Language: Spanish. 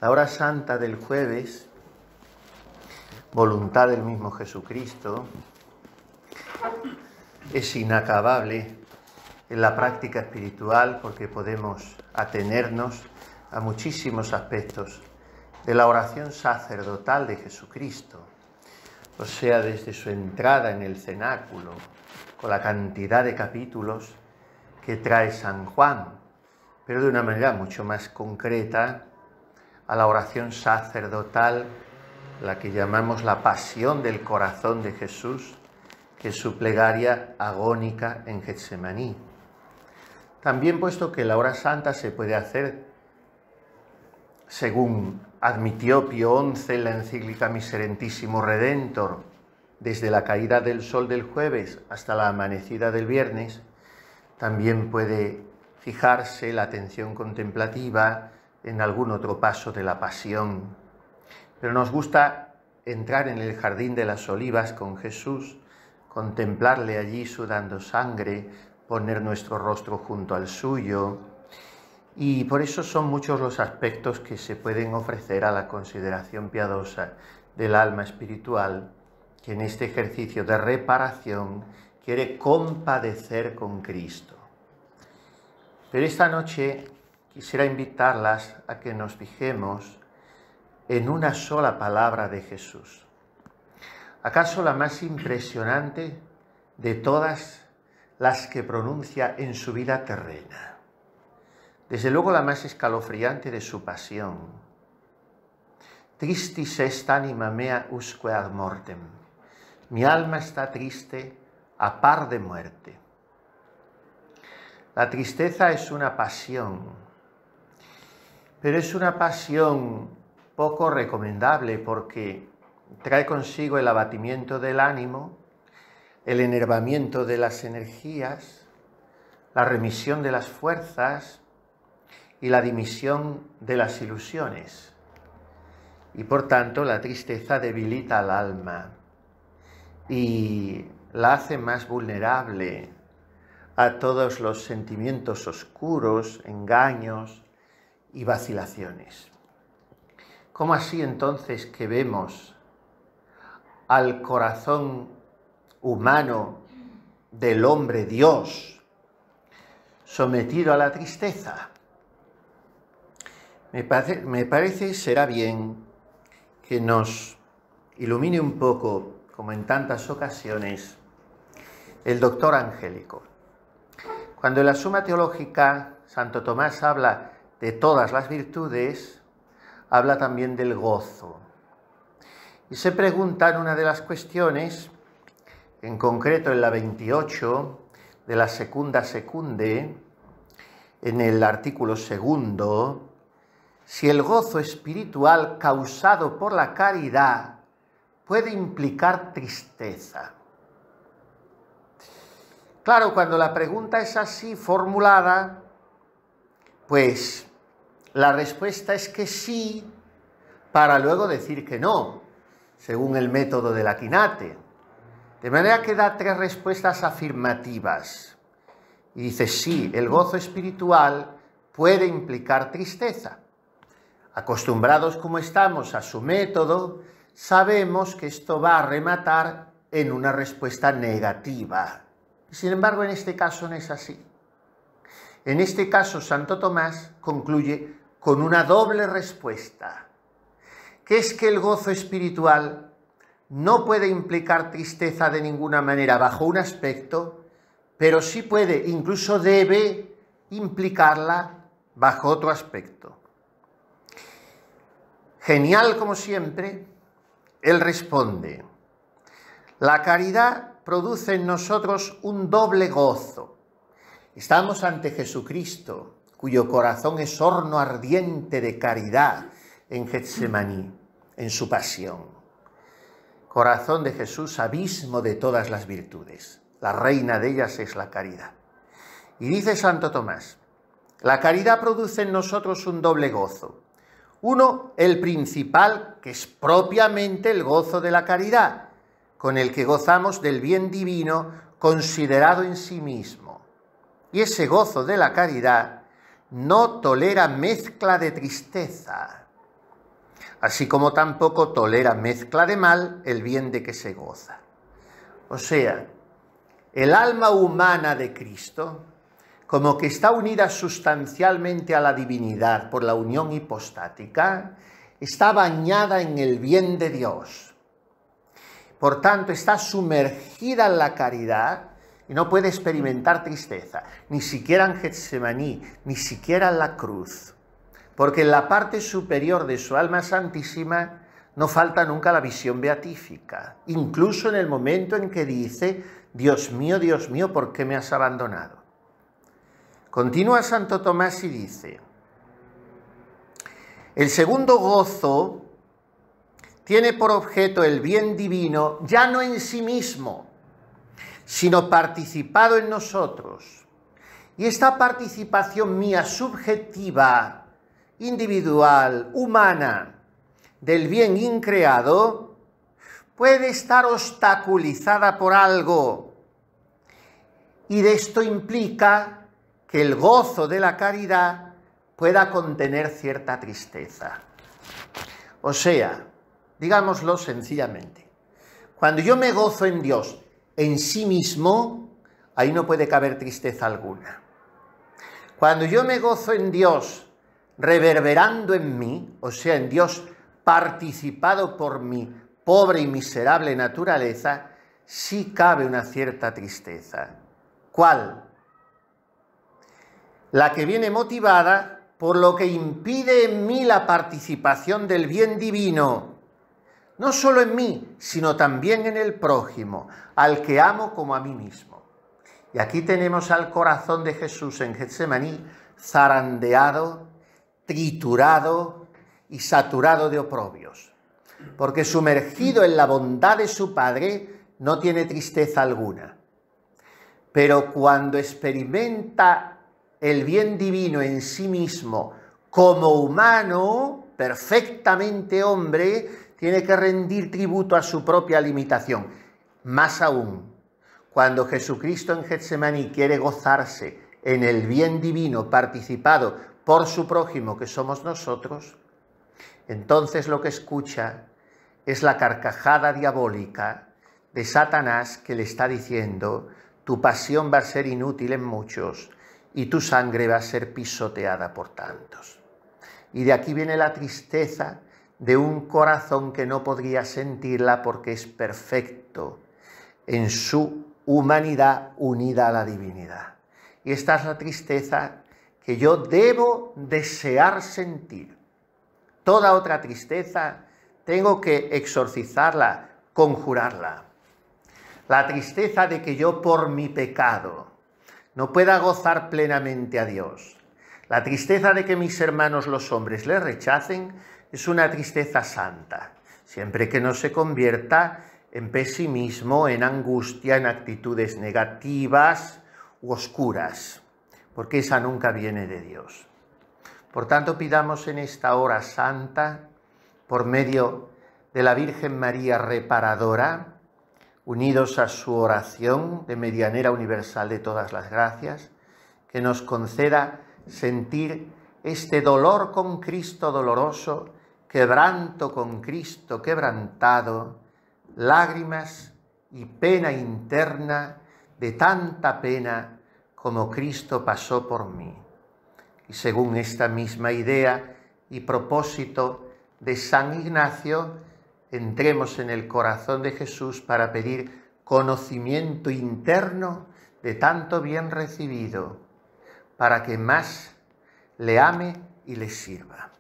La hora santa del jueves, voluntad del mismo Jesucristo, es inacabable en la práctica espiritual porque podemos atenernos a muchísimos aspectos de la oración sacerdotal de Jesucristo, o sea, desde su entrada en el cenáculo, con la cantidad de capítulos que trae San Juan, pero de una manera mucho más concreta, a la oración sacerdotal, la que llamamos la pasión del corazón de Jesús, que es su plegaria agónica en Getsemaní. También puesto que la hora santa se puede hacer, según admitió Pío XI en la encíclica Miserentissimo Redentor, desde la caída del sol del jueves hasta la amanecida del viernes, también puede fijarse la atención contemplativa en algún otro paso de la pasión. Pero nos gusta entrar en el jardín de las olivas con Jesús, contemplarle allí sudando sangre, poner nuestro rostro junto al suyo, y por eso son muchos los aspectos que se pueden ofrecer a la consideración piadosa del alma espiritual, que en este ejercicio de reparación quiere compadecer con Cristo. Pero esta noche quisiera invitarlas a que nos fijemos en una sola palabra de Jesús, acaso la más impresionante de todas las que pronuncia en su vida terrena. Desde luego la más escalofriante de su pasión. Tristis est anima mea usque ad mortem. Mi alma está triste a par de muerte. La tristeza es una pasión, pero es una pasión poco recomendable porque trae consigo el abatimiento del ánimo, el enervamiento de las energías, la remisión de las fuerzas y la dimisión de las ilusiones. Y por tanto la tristeza debilita al alma y la hace más vulnerable a todos los sentimientos oscuros, engaños y vacilaciones. ¿Cómo así entonces que vemos al corazón humano del hombre Dios sometido a la tristeza? Me parece será bien que nos ilumine un poco, como en tantas ocasiones, el doctor Angélico. Cuando en la Suma Teológica Santo Tomás habla de todas las virtudes, habla también del gozo. Y se pregunta en una de las cuestiones, en concreto en la 28 de la Secunda Secunde, en el artículo segundo, si el gozo espiritual causado por la caridad puede implicar tristeza. Claro, cuando la pregunta es así formulada, pues la respuesta es que sí, para luego decir que no, según el método del Aquinate. De manera que da tres respuestas afirmativas. Y dice, sí, el gozo espiritual puede implicar tristeza. Acostumbrados como estamos a su método, sabemos que esto va a rematar en una respuesta negativa. Sin embargo, en este caso no es así. En este caso, Santo Tomás concluye con una doble respuesta, que es que el gozo espiritual no puede implicar tristeza de ninguna manera bajo un aspecto, pero sí puede, incluso debe, implicarla bajo otro aspecto. Genial como siempre, él responde, la caridad produce en nosotros un doble gozo. Estamos ante Jesucristo, cuyo corazón es horno ardiente de caridad en Getsemaní, en su pasión. Corazón de Jesús, abismo de todas las virtudes. La reina de ellas es la caridad. Y dice Santo Tomás, la caridad produce en nosotros un doble gozo. Uno, el principal, que es propiamente el gozo de la caridad, con el que gozamos del bien divino considerado en sí mismo. Y ese gozo de la caridad no tolera mezcla de tristeza. así como tampoco tolera mezcla de mal el bien de que se goza. O sea, el alma humana de Cristo, como que está unida sustancialmente a la divinidad por la unión hipostática, está bañada en el bien de Dios. Por tanto, está sumergida en la caridad y no puede experimentar tristeza, ni siquiera en Getsemaní, ni siquiera en la cruz. Porque en la parte superior de su alma santísima no falta nunca la visión beatífica, incluso en el momento en que dice: Dios mío, ¿por qué me has abandonado? Continúa Santo Tomás y dice: el segundo gozo tiene por objeto el bien divino, ya no en sí mismo, sino participado en nosotros. Y esta participación mía subjetiva, individual, humana, del bien increado, puede estar obstaculizada por algo. Y de esto implica que el gozo de la caridad pueda contener cierta tristeza. O sea, digámoslo sencillamente, cuando yo me gozo en Dios en sí mismo, ahí no puede caber tristeza alguna. Cuando yo me gozo en Dios reverberando en mí, o sea, en Dios participado por mi pobre y miserable naturaleza, sí cabe una cierta tristeza. ¿Cuál? La que viene motivada por lo que impide en mí la participación del bien divino, no solo en mí, sino también en el prójimo, al que amo como a mí mismo. Y aquí tenemos al corazón de Jesús en Getsemaní zarandeado, triturado y saturado de oprobios, porque sumergido en la bondad de su Padre no tiene tristeza alguna. Pero cuando experimenta el bien divino en sí mismo como humano, perfectamente hombre, tiene que rendir tributo a su propia limitación. Más aún, cuando Jesucristo en Getsemaní quiere gozarse en el bien divino participado por su prójimo, que somos nosotros, entonces lo que escucha es la carcajada diabólica de Satanás, que le está diciendo: tu pasión va a ser inútil en muchos y tu sangre va a ser pisoteada por tantos. Y de aquí viene la tristeza de un corazón que no podría sentirla porque es perfecto en su humanidad unida a la divinidad. Y esta es la tristeza que yo debo desear sentir. Toda otra tristeza tengo que exorcizarla, conjurarla. La tristeza de que yo por mi pecado no pueda gozar plenamente a Dios. La tristeza de que mis hermanos los hombres le rechacen es una tristeza santa, siempre que no se convierta en pesimismo, en angustia, en actitudes negativas u oscuras, porque esa nunca viene de Dios. Por tanto, pidamos en esta hora santa, por medio de la Virgen María reparadora, unidos a su oración de medianera universal de todas las gracias, que nos conceda sentir este dolor con Cristo doloroso, quebranto con Cristo quebrantado, lágrimas y pena interna de tanta pena como Cristo pasó por mí. Y según esta misma idea y propósito de San Ignacio, entremos en el corazón de Jesús para pedir conocimiento interno de tanto bien recibido, para que más le ame y le sirva.